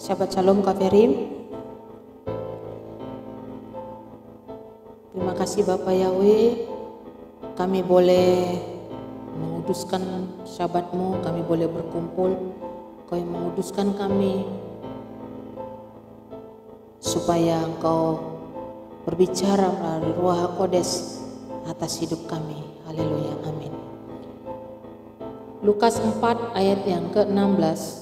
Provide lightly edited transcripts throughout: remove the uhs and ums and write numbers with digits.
Shabbat Shalom Kak Ferim. Terima kasih Bapak Yahweh, kami boleh menguduskan Syabat-Mu, kami boleh berkumpul, Kau yang menguduskan kami supaya Engkau berbicara melalui Ruach HaKodes atas hidup kami. Haleluya, amin. Lukas 4 ayat yang ke-16.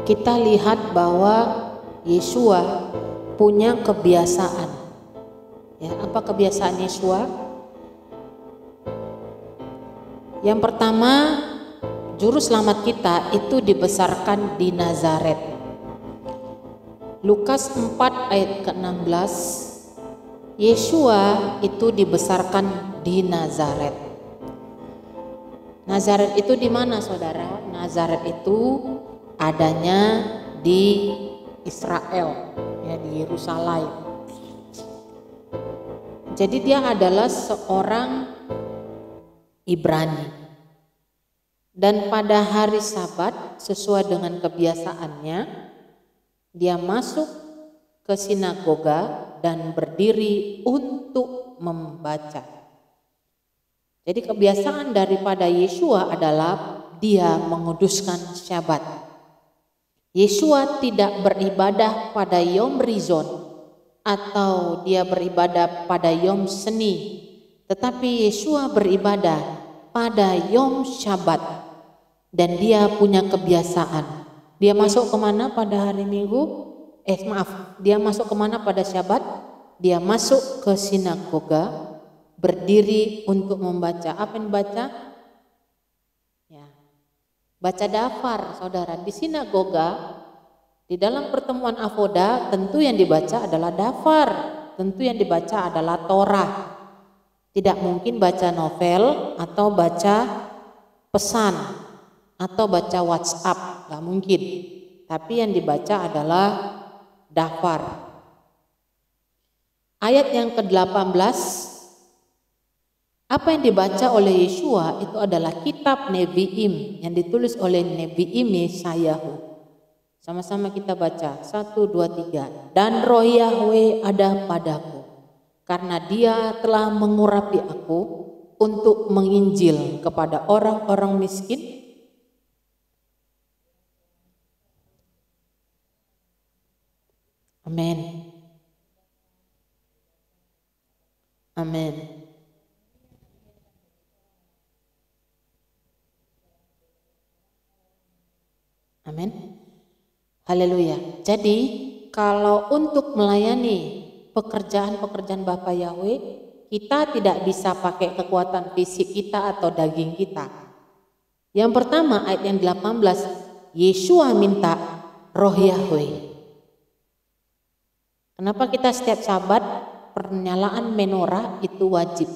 Kita lihat bahwa Yesua punya kebiasaan. Ya, apa kebiasaan Yesua? Yang pertama, juru selamat kita itu dibesarkan di Nazaret. Lukas 4 ayat ke-16, Yesua itu dibesarkan di Nazaret. Nazaret itu di mana, saudara? Nazaret itu adanya di Israel, ya, di Yerusalem. Jadi dia adalah seorang Ibrani. Dan pada hari Sabat sesuai dengan kebiasaannya, dia masuk ke sinagoga dan berdiri untuk membaca. Jadi kebiasaan daripada Yesua adalah dia menguduskan Syabat. Yesua tidak beribadah pada Yom Rizon atau dia beribadah pada Yom Seni, tetapi Yesua beribadah pada Yom Syabat. Dan dia punya kebiasaan. Dia masuk kemana pada hari Minggu? Dia masuk kemana pada Syabat? Dia masuk ke sinagoga, berdiri untuk membaca. Apa yang dibaca? Ya, baca dafar, saudara. Di sinagoga, di dalam pertemuan avoda, tentu yang dibaca adalah dafar, tentu yang dibaca adalah Torah. Tidak mungkin baca novel atau baca pesan atau baca WhatsApp, gak mungkin. Tapi yang dibaca adalah dafar. Ayat yang ke-18, apa yang dibaca oleh Yesua itu adalah kitab Nevi'im yang ditulis oleh Nevi'im Yeshayahu. Sama-sama kita baca, 1, 2, 3. Dan Roh Yahweh ada padaku, karena Dia telah mengurapi aku untuk menginjil kepada orang-orang miskin. Amin. Amin. Amin. Haleluya. Jadi kalau untuk melayani pekerjaan-pekerjaan Bapa Yahweh, kita tidak bisa pakai kekuatan fisik kita atau daging kita. Yang pertama ayat yang 18, Yesua minta Roh Yahweh. Kenapa kita setiap Sabat penyalaan menorah itu wajib?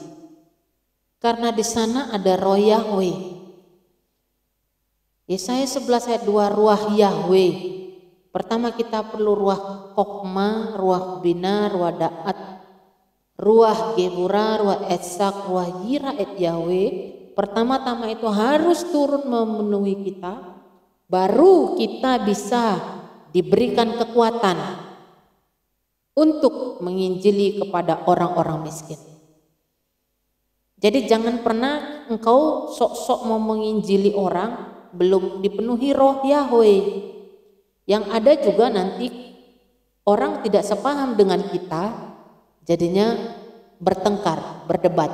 Karena di sana ada Roh Yahweh. Yesaya 11 ayat 2, Ruach Yahweh. Pertama kita perlu Ruach Kokma, Ruach Bina, Ruach Da'at, Ruach Gebura, Ruach Etsak, Ruach Yira et Yahweh. Pertama-tama itu harus turun memenuhi kita, baru kita bisa diberikan kekuatan untuk menginjili kepada orang-orang miskin. Jadi jangan pernah engkau sok-sok mau menginjili orang belum dipenuhi Roh Yahweh. Yang ada juga nanti orang tidak sepaham dengan kita, jadinya bertengkar, berdebat.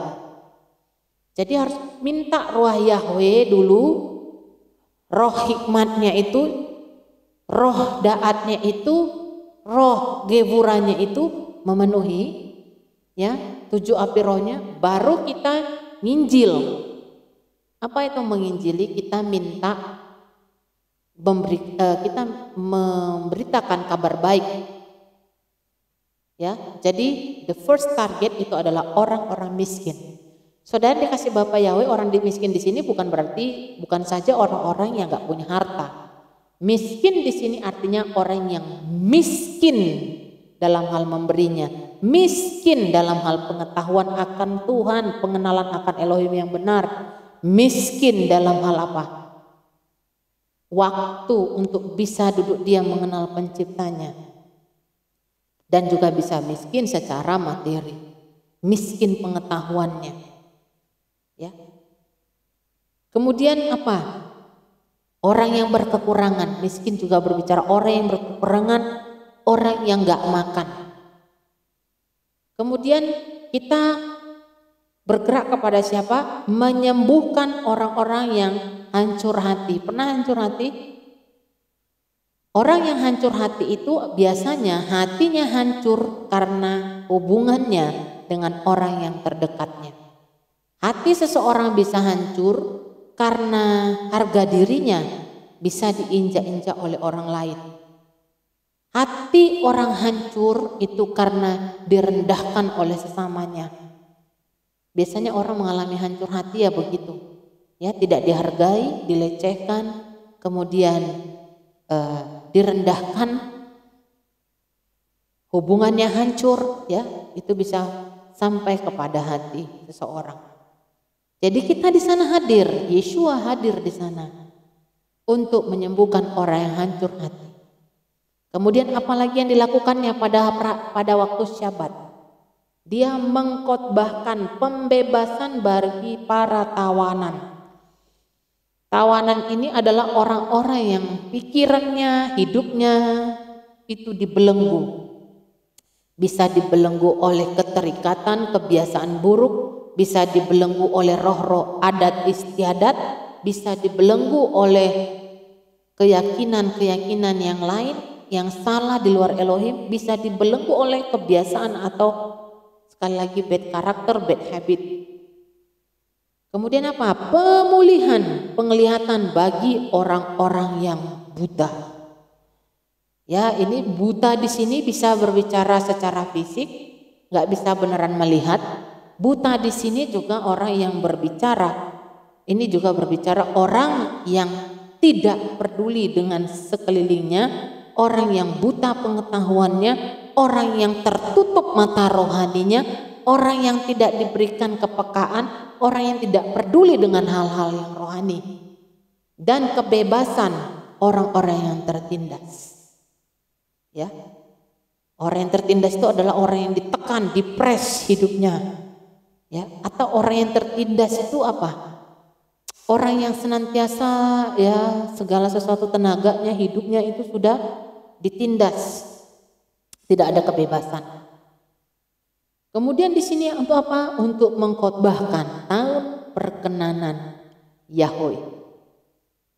Jadi harus minta Roh Yahweh dulu, roh hikmatnya itu, roh daatnya itu, roh geburanya itu memenuhi, ya, 7 api rohnya, baru kita nginjil. Apa itu menginjili? Kita minta kita memberitakan kabar baik. Ya, jadi the first target itu adalah orang-orang miskin. Saudara dikasih Bapak Yahweh, orang miskin di sini bukan saja orang-orang yang nggak punya harta. Miskin di sini artinya orang yang miskin dalam hal memberinya, miskin dalam hal pengetahuan akan Tuhan, pengenalan akan Elohim yang benar, miskin dalam hal apa? Waktu untuk bisa duduk diam mengenal penciptanya. Dan juga bisa miskin secara materi, miskin pengetahuannya. Ya. Kemudian apa? Orang yang berkekurangan, miskin juga berbicara orang yang berkekurangan, orang yang nggak makan. Kemudian kita bergerak kepada siapa? Menyembuhkan orang-orang yang hancur hati. Pernah hancur hati? Orang yang hancur hati itu biasanya hatinya hancur karena hubungannya dengan orang yang terdekatnya. Hati seseorang bisa hancur karena harga dirinya bisa diinjak-injak oleh orang lain. Hati orang hancur itu karena direndahkan oleh sesamanya. Biasanya orang mengalami hancur hati ya begitu. Ya, tidak dihargai, dilecehkan, kemudian direndahkan, hubungannya hancur, ya, itu bisa sampai kepada hati seseorang. Jadi kita di sana hadir, Yeshua hadir di sana untuk menyembuhkan orang yang hancur hati. Kemudian apalagi yang dilakukannya pada waktu Syabat? Dia mengkhotbahkan pembebasan bagi para tawanan. Tawanan ini adalah orang-orang yang pikirannya, hidupnya itu dibelenggu. Bisa dibelenggu oleh keterikatan, kebiasaan buruk, bisa dibelenggu oleh roh-roh adat istiadat, bisa dibelenggu oleh keyakinan-keyakinan yang lain yang salah di luar Elohim, bisa dibelenggu oleh kebiasaan atau sekali lagi bad karakter, bad habit. Kemudian apa? Pemulihan penglihatan bagi orang-orang yang buta. Ya, ini buta di sini bisa berbicara secara fisik, nggak bisa beneran melihat. Buta di sini juga orang yang berbicara. Ini juga berbicara orang yang tidak peduli dengan sekelilingnya, orang yang buta pengetahuannya, orang yang tertutup mata rohaninya, orang yang tidak diberikan kepekaan, orang yang tidak peduli dengan hal-hal yang rohani. Dan kebebasan orang-orang yang tertindas. Ya. Orang yang tertindas itu adalah orang yang ditekan, dipres hidupnya. Ya, atau orang yang tertindas itu apa? Orang yang senantiasa ya segala sesuatu tenaganya, hidupnya itu sudah ditindas. Tidak ada kebebasan. Kemudian di sini untuk apa? Untuk mengkhotbahkan tahun perkenanan Yahweh.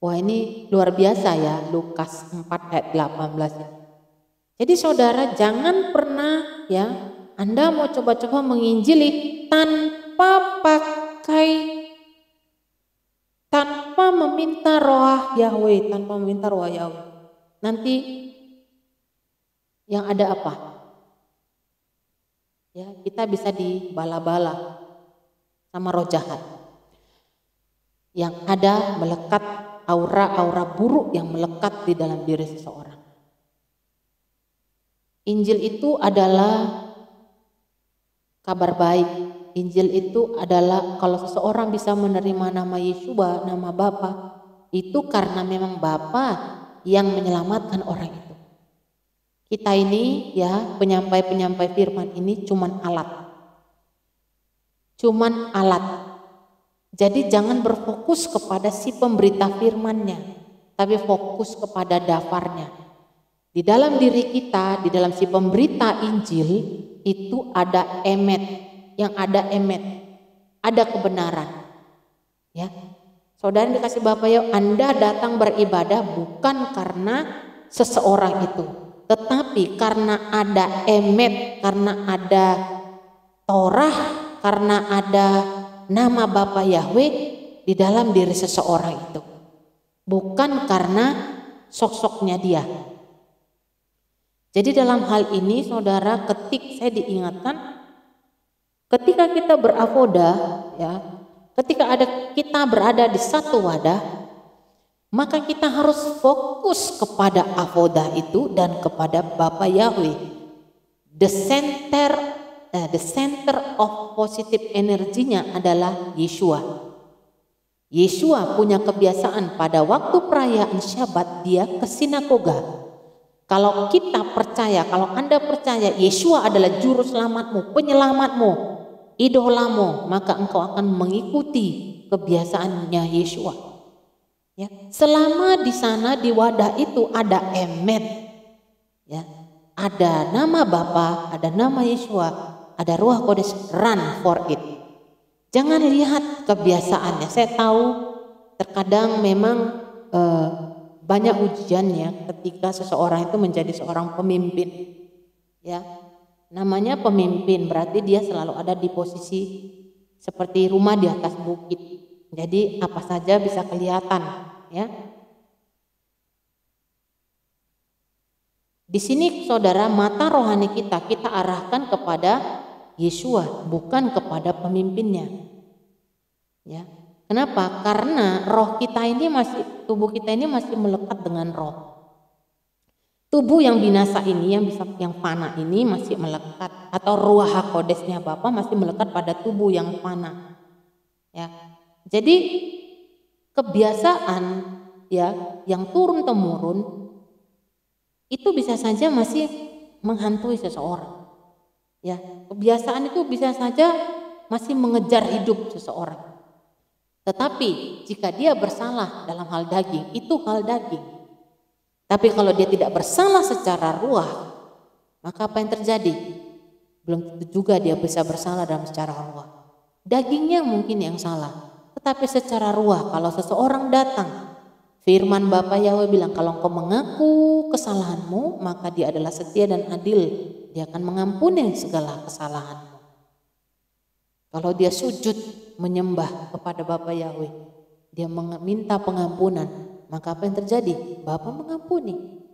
Wah, ini luar biasa ya, Lukas 4 ayat 18. Jadi saudara jangan pernah ya Anda mau coba-coba menginjili tanpa meminta roh Yahweh, tanpa meminta roh Yahweh. Nanti yang ada apa? Ya, kita bisa dibala-bala sama roh jahat. Yang ada melekat aura-aura buruk yang melekat di dalam diri seseorang. Injil itu adalah kabar baik. Injil itu adalah kalau seseorang bisa menerima nama Yeshua, nama Bapa, itu karena memang Bapa yang menyelamatkan orang itu. Kita ini ya penyampai-penyampai firman ini cuman alat. Cuman alat. Jadi jangan berfokus kepada si pemberita firmannya, tapi fokus kepada dafarnya. Di dalam diri kita, di dalam si pemberita Injil itu ada emet, yang ada emet, ada kebenaran. Ya, saudara dikasih Bapak ya, Anda datang beribadah bukan karena seseorang itu, tetapi karena ada emet, karena ada Torah, karena ada nama Bapa Yahweh di dalam diri seseorang itu, bukan karena sosoknya dia. Jadi dalam hal ini saudara, saya diingatkan ketika kita beravoda ya, ketika kita berada di satu wadah, maka kita harus fokus kepada avoda itu dan kepada Bapa Yahweh. The center of positive energinya adalah Yeshua. Yeshua punya kebiasaan pada waktu perayaan Syabat dia ke sinagoga. Kalau kita percaya, kalau Anda percaya Yeshua adalah juru selamatmu, penyelamatmu, idolamu, maka engkau akan mengikuti kebiasaannya Yeshua. Ya, selama di sana di wadah itu ada emet, ya, ada nama Bapa, ada nama Yeshua, ada Ruach Kudus, run for it. Jangan lihat kebiasaannya. Saya tahu terkadang memang banyak ujiannya ketika seseorang itu menjadi seorang pemimpin. Ya, namanya pemimpin berarti dia selalu ada di posisi seperti rumah di atas bukit. Jadi apa saja bisa kelihatan, ya. Di sini saudara, mata rohani kita arahkan kepada Yeshua, bukan kepada pemimpinnya. Ya. Kenapa? Karena roh kita ini tubuh kita ini masih melekat dengan roh. Tubuh yang binasa ini, yang fana ini masih melekat, atau Ruach HaKodesnya Bapa masih melekat pada tubuh yang fana. Ya. Jadi kebiasaan ya yang turun temurun itu bisa saja masih menghantui seseorang. Ya, kebiasaan itu bisa saja masih mengejar hidup seseorang. Tetapi jika dia bersalah dalam hal daging, itu hal daging. Tapi kalau dia tidak bersalah secara ruah, maka apa yang terjadi? Belum tentu juga dia bisa bersalah dalam secara ruah. Dagingnya mungkin yang salah, tetapi secara ruah kalau seseorang datang, firman Bapa Yahweh bilang kalau engkau mengaku kesalahanmu, maka dia adalah setia dan adil. Dia akan mengampuni segala kesalahanmu. Kalau dia sujud menyembah kepada Bapa Yahweh, dia meminta pengampunan, maka apa yang terjadi? Bapa mengampuni.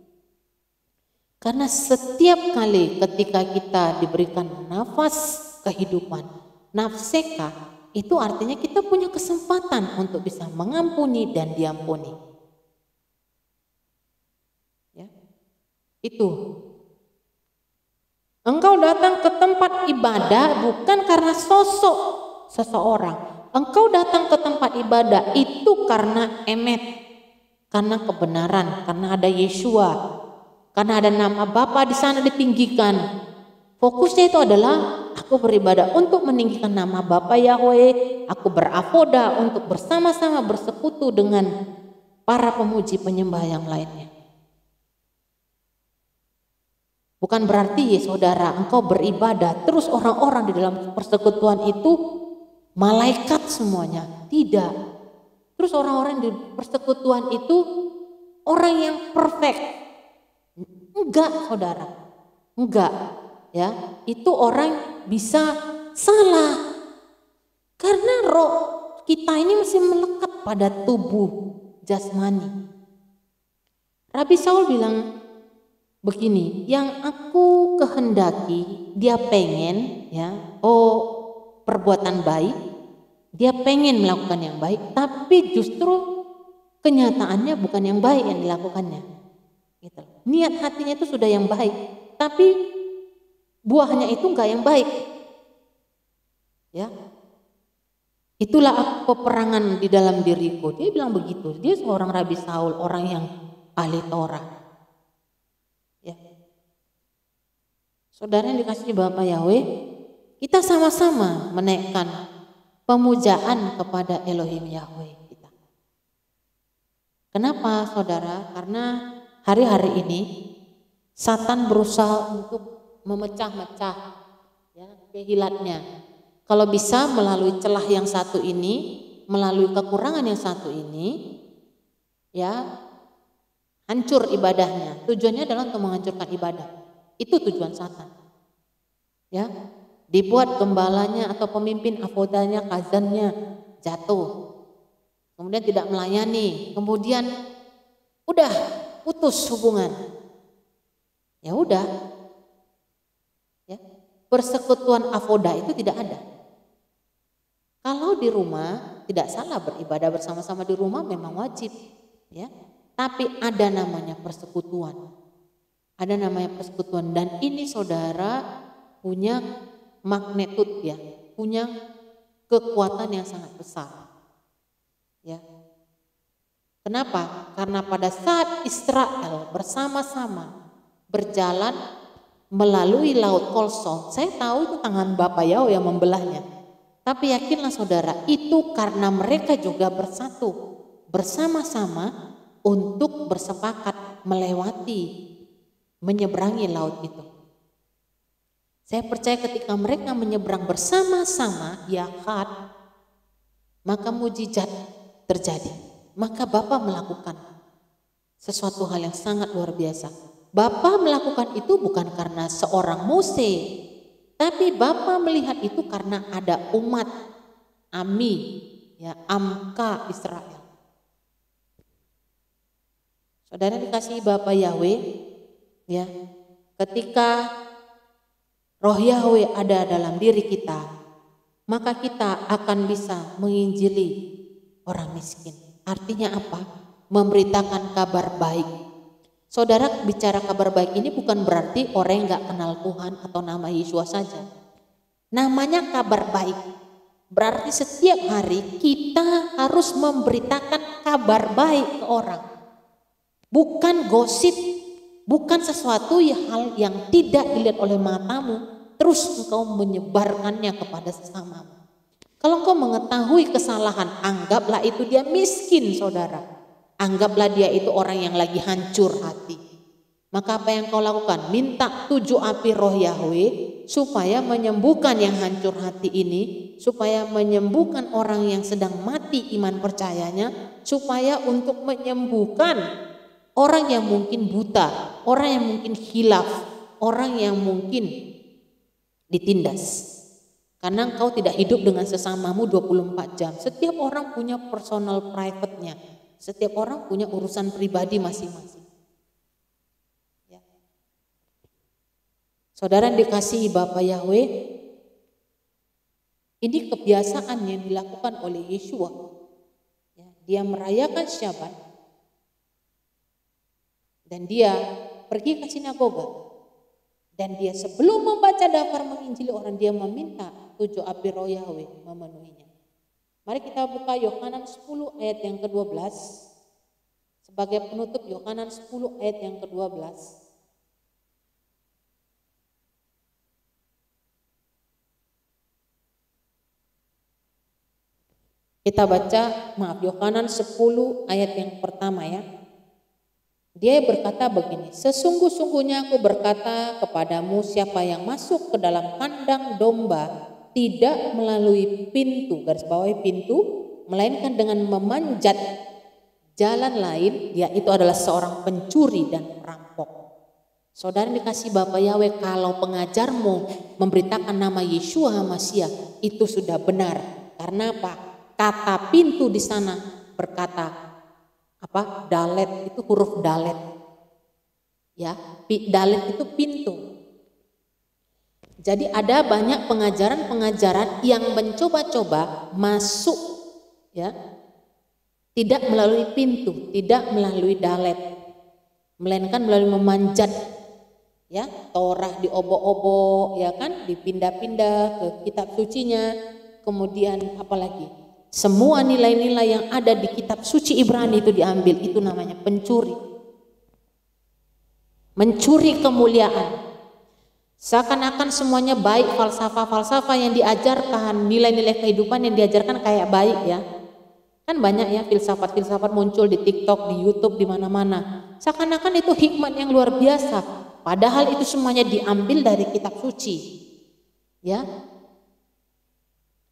Karena setiap kali ketika kita diberikan nafas kehidupan, nafseka, itu artinya kita punya kesempatan untuk bisa mengampuni dan diampuni. Ya. Itu. Engkau datang ke tempat ibadah bukan karena sosok seseorang. Engkau datang ke tempat ibadah itu karena emet, karena kebenaran, karena ada Yeshua, karena ada nama Bapa di sana ditinggikan. Fokusnya itu adalah aku beribadah untuk meninggikan nama Bapa Yahweh. Aku berafoda untuk bersama-sama bersekutu dengan para pemuji penyembah yang lainnya. Bukan berarti ya saudara engkau beribadah terus orang-orang di dalam persekutuan itu malaikat semuanya. Tidak. Terus orang-orang di persekutuan itu orang yang perfect. Enggak saudara. Enggak. Ya, itu orang bisa salah. Karena roh kita ini masih melekat pada tubuh jasmani. Rabi Saul bilang begini, yang aku kehendaki, dia pengen ya, perbuatan baik, dia pengen melakukan yang baik, tapi justru kenyataannya bukan yang baik yang dilakukannya. Gitu. Niat hatinya itu sudah yang baik, tapi buahnya itu enggak yang baik. Ya. Itulah peperangan di dalam diriku. Dia bilang begitu. Dia seorang Rabi Saul, orang yang ahli Torah. Saudara yang dikasihi Bapa Yahweh, kita sama-sama menaikkan pemujaan kepada Elohim Yahweh kita. Kenapa saudara? Karena hari-hari ini Satan berusaha untuk memecah-mecah ya, kehilatnya. Kalau bisa melalui celah yang satu ini, melalui kekurangan yang satu ini, ya hancur ibadahnya. Tujuannya adalah untuk menghancurkan ibadah. Itu tujuan Satan. Ya, dibuat gembalanya atau pemimpin avodanya, kazannya jatuh. Kemudian tidak melayani, kemudian udah putus hubungan. Ya udah. Ya, persekutuan avoda itu tidak ada. Kalau di rumah tidak salah beribadah bersama-sama di rumah memang wajib, ya. Tapi ada namanya persekutuan. Ada namanya persekutuan dan ini saudara punya magnitude ya, punya kekuatan yang sangat besar. Ya. Kenapa? Karena pada saat Israel bersama-sama berjalan melalui Laut Kolson, saya tahu itu tangan Bapak Yahweh yang membelahnya. Tapi yakinlah saudara, itu karena mereka juga bersatu bersama-sama untuk bersepakat menyeberangi laut itu. Saya percaya ketika mereka menyeberang bersama-sama, Yahad, maka mujizat terjadi. Maka Bapa melakukan sesuatu hal yang sangat luar biasa. Bapa melakukan itu bukan karena seorang Mose, tapi Bapa melihat itu karena ada umat Ami, ya, Amka Israel. Saudara dikasihi Bapa Yahweh, ya, ketika Roh Yahweh ada dalam diri kita, maka kita akan bisa menginjili orang miskin. Artinya apa? Memberitakan kabar baik. Saudara, bicara kabar baik ini bukan berarti orang yang gak kenal Tuhan atau nama Yesus saja. Namanya kabar baik. Berarti setiap hari kita harus memberitakan kabar baik ke orang. Bukan gosip, bukan sesuatu hal yang tidak dilihat oleh matamu, terus engkau menyebarkannya kepada sesamamu. Kalau engkau mengetahui kesalahan, anggaplah itu dia miskin, saudara. Anggaplah dia itu orang yang lagi hancur hati. Maka apa yang kau lakukan? Minta 7 api Roh Yahweh supaya menyembuhkan yang hancur hati ini, supaya menyembuhkan orang yang sedang mati iman percayanya, supaya untuk menyembuhkan orang yang mungkin buta, orang yang mungkin khilaf, orang yang mungkin ditindas. Karena engkau tidak hidup dengan sesamamu 24 jam. Setiap orang punya personal private-nya. Setiap orang punya urusan pribadi masing-masing. Ya. Saudara yang dikasihi Bapa Yahweh, ini kebiasaan yang dilakukan oleh Yeshua. Ya, dia merayakan Syabat dan dia pergi ke sinagoga. Dan dia sebelum membaca daftar menginjili orang, dia meminta 7 api Roh Yahweh memenuhinya. Mari kita buka Yohanan 10 ayat yang ke-12. Sebagai penutup Yohanan 10 ayat yang ke-12. Kita baca, Yohanan 10 ayat yang pertama ya. Dia berkata begini, sesungguh-sungguhnya aku berkata kepadamu, siapa yang masuk ke dalam kandang domba tidak melalui pintu, garis bawahi pintu, melainkan dengan memanjat jalan lain, yaitu adalah seorang pencuri dan perampok. Saudara dikasih Bapa Yahweh, kalau pengajarmu memberitakan nama Yeshua HaMashiach, itu sudah benar. Karena apa? Kata pintu di sana berkata apa? Dalet, itu huruf dalet. Ya, dalet itu pintu. Jadi ada banyak pengajaran-pengajaran yang mencoba-coba masuk, ya, tidak melalui pintu, tidak melalui dalet, melainkan melalui memanjat, ya, Torah diobok-obok, ya kan, dipindah-pindah ke kitab sucinya, kemudian apalagi? Semua nilai-nilai yang ada di kitab suci Ibrani itu diambil, itu namanya pencuri. Mencuri kemuliaan. Seakan-akan semuanya baik, falsafah-falsafah yang diajarkan, nilai-nilai kehidupan yang diajarkan kayak baik ya. Kan banyak ya filsafat-filsafat muncul di TikTok, di YouTube, di mana-mana. Seakan-akan itu hikmat yang luar biasa. Padahal itu semuanya diambil dari kitab suci. Ya.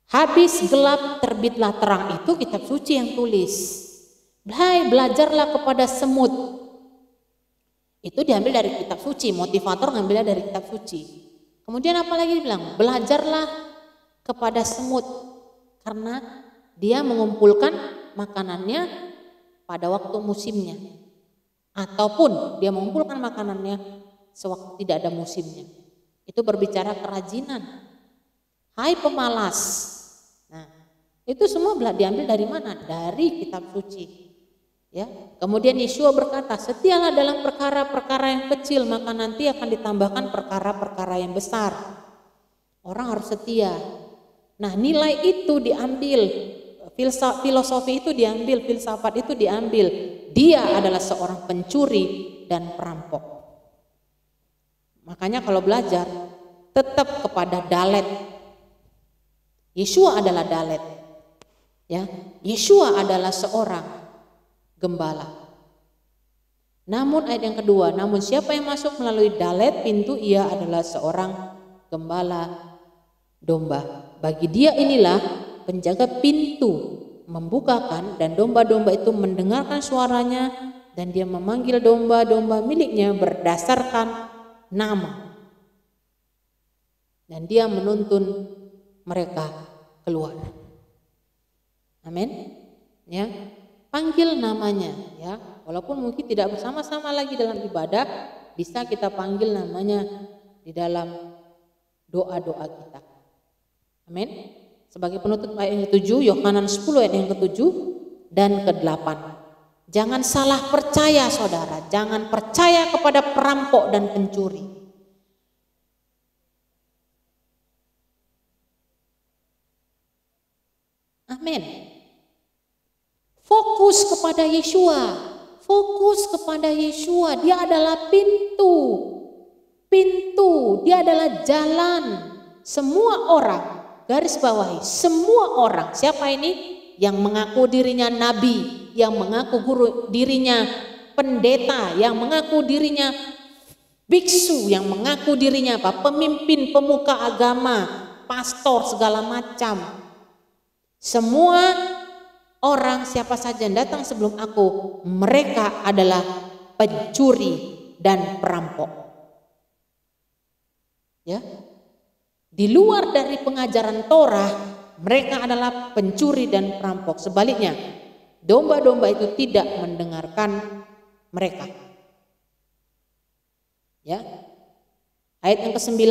Habis gelap terbitlah terang, itu kitab suci yang tulis. Hai, belajarlah kepada semut. Itu diambil dari kitab suci, motivator ngambilnya dari kitab suci. Kemudian apa lagi dibilang? Belajarlah kepada semut, karena dia mengumpulkan makanannya pada waktu musimnya. Ataupun dia mengumpulkan makanannya sewaktu tidak ada musimnya. Itu berbicara kerajinan. Hai pemalas. Nah, itu semua diambil dari mana? Dari kitab suci. Ya. Kemudian Yeshua berkata, setialah dalam perkara-perkara yang kecil, maka nanti akan ditambahkan perkara-perkara yang besar. Orang harus setia. Nah, nilai itu diambil, Filosofi itu diambil, filsafat itu diambil. Dia adalah seorang pencuri dan perampok. Makanya kalau belajar tetap kepada dalet. Yeshua adalah dalet. Ya, Yeshua adalah seorang gembala. Namun ayat yang kedua, namun siapa yang masuk melalui dalet pintu, ia adalah seorang gembala domba. Bagi dia inilah penjaga pintu membukakan, dan domba-domba itu mendengarkan suaranya, dan dia memanggil domba-domba miliknya berdasarkan nama. Dan dia menuntun mereka keluar. Amin. Ya, panggil namanya, ya. Walaupun mungkin tidak bersama-sama lagi dalam ibadah, bisa kita panggil namanya di dalam doa-doa kita. Amin. Sebagai penutup ayat yang ke-7, Yohanan 10 ayat yang ke-7 dan ke-8. Jangan salah percaya saudara, jangan percaya kepada perampok dan pencuri. Amin. Fokus kepada Yeshua. Fokus kepada Yeshua. Dia adalah pintu. Pintu, dia adalah jalan. Semua orang, garis bawahi, semua orang. Siapa ini? Yang mengaku dirinya nabi, yang mengaku dirinya pendeta, yang mengaku dirinya biksu, yang mengaku dirinya apa? Pemimpin, pemuka agama, pastor, segala macam. Semua orang, siapa saja yang datang sebelum aku, mereka adalah pencuri dan perampok. Ya, di luar dari pengajaran Torah, mereka adalah pencuri dan perampok. Sebaliknya, domba-domba itu tidak mendengarkan mereka. Ya, ayat yang ke-9,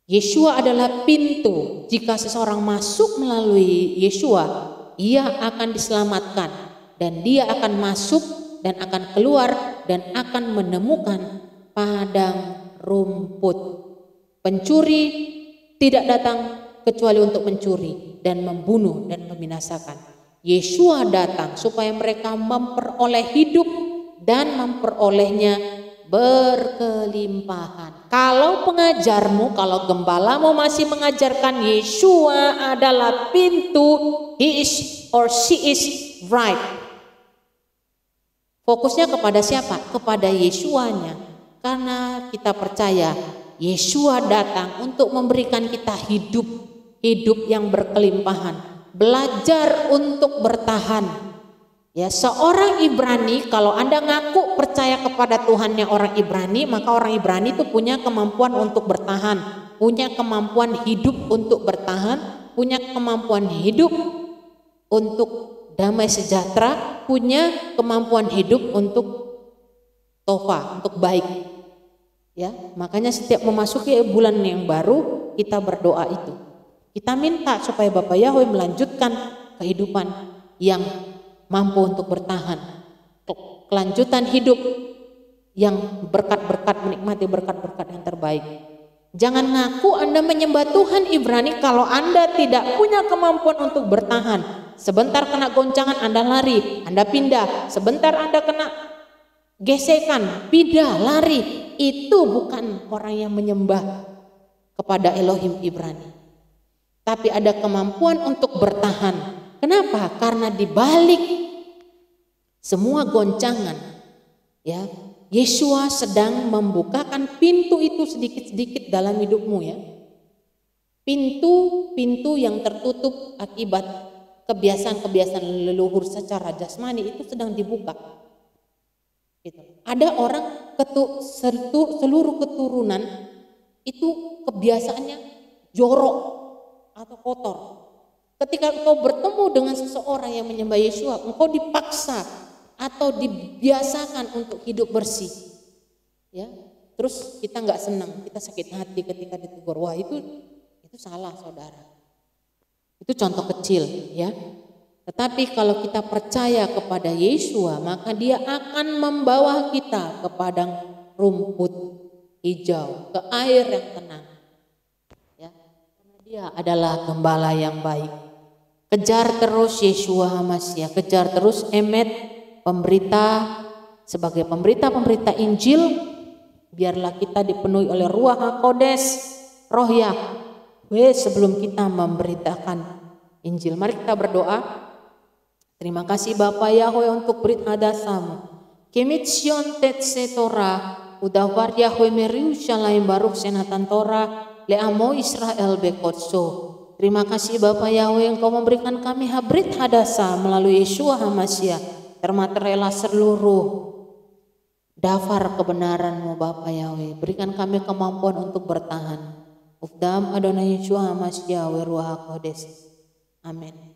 Yeshua adalah pintu. Jika seseorang masuk melalui Yeshua, ia akan diselamatkan, dan dia akan masuk dan akan keluar dan akan menemukan padang rumput. Pencuri tidak datang kecuali untuk mencuri dan membunuh dan membinasakan. Yeshua datang supaya mereka memperoleh hidup dan memperolehnya berkelimpahan. Kalau pengajarmu, kalau gembalamu masih mengajarkan Yeshua adalah pintu, he is or she is right. Fokusnya kepada siapa? Kepada Yeshuanya. Karena kita percaya Yeshua datang untuk memberikan kita hidup, hidup yang berkelimpahan. Belajar untuk bertahan. Ya, seorang Ibrani, kalau Anda ngaku percaya kepada Tuhannya orang Ibrani, maka orang Ibrani itu punya kemampuan untuk bertahan, punya kemampuan hidup untuk bertahan, punya kemampuan hidup untuk damai sejahtera, punya kemampuan hidup untuk tofa, untuk baik. Ya, makanya setiap memasuki bulan yang baru kita berdoa itu. Kita minta supaya Bapak Yahweh melanjutkan kehidupan yang mampu untuk bertahan, kelanjutan hidup yang berkat-berkat, menikmati berkat-berkat yang terbaik. Jangan ngaku Anda menyembah Tuhan Ibrani kalau Anda tidak punya kemampuan untuk bertahan. Sebentar kena goncangan Anda lari, Anda pindah. Sebentar Anda kena gesekan, pindah, lari. Itu bukan orang yang menyembah kepada Elohim Ibrani. Tapi ada kemampuan untuk bertahan. Kenapa? Karena di balik semua goncangan, ya, Yeshua sedang membukakan pintu itu sedikit-sedikit dalam hidupmu, ya. Pintu-pintu yang tertutup akibat kebiasaan-kebiasaan leluhur secara jasmani itu sedang dibuka. Gitu. Ada orang seluruh keturunan itu kebiasaannya jorok atau kotor. Ketika engkau bertemu dengan seseorang yang menyembah Yeshua, engkau dipaksa atau dibiasakan untuk hidup bersih. Ya, terus kita nggak senang, kita sakit hati ketika ditegur. Wah, itu salah, saudara. Itu contoh kecil, ya. Tetapi kalau kita percaya kepada Yeshua, maka Dia akan membawa kita ke padang rumput hijau, ke air yang tenang. Ya, karena Dia Dia adalah gembala yang baik. Kejar terus Yeshua HaMashiach, kejar terus emet sebagai pemberita Injil. Biarlah kita dipenuhi oleh Ruach HaKodes, Roh Yahweh sebelum kita memberitakan Injil. Mari kita berdoa. Terima kasih Bapa Yahweh untuk berit hadasamu. Kemitsion tetse Torah, udavar Yahweh meriu shalaim baruch senatan Torah, leamo Israel bekotso. Terima kasih Bapa Yahweh, Engkau memberikan kami habrit hadasa melalui Yeshua HaMashiach. Termaterelah seluruh dafar kebenaran-Mu Bapa Yahweh. Berikan kami kemampuan untuk bertahan. Ufdam Adonai Yeshua HaMashiach Ruach HaKodes. Amin.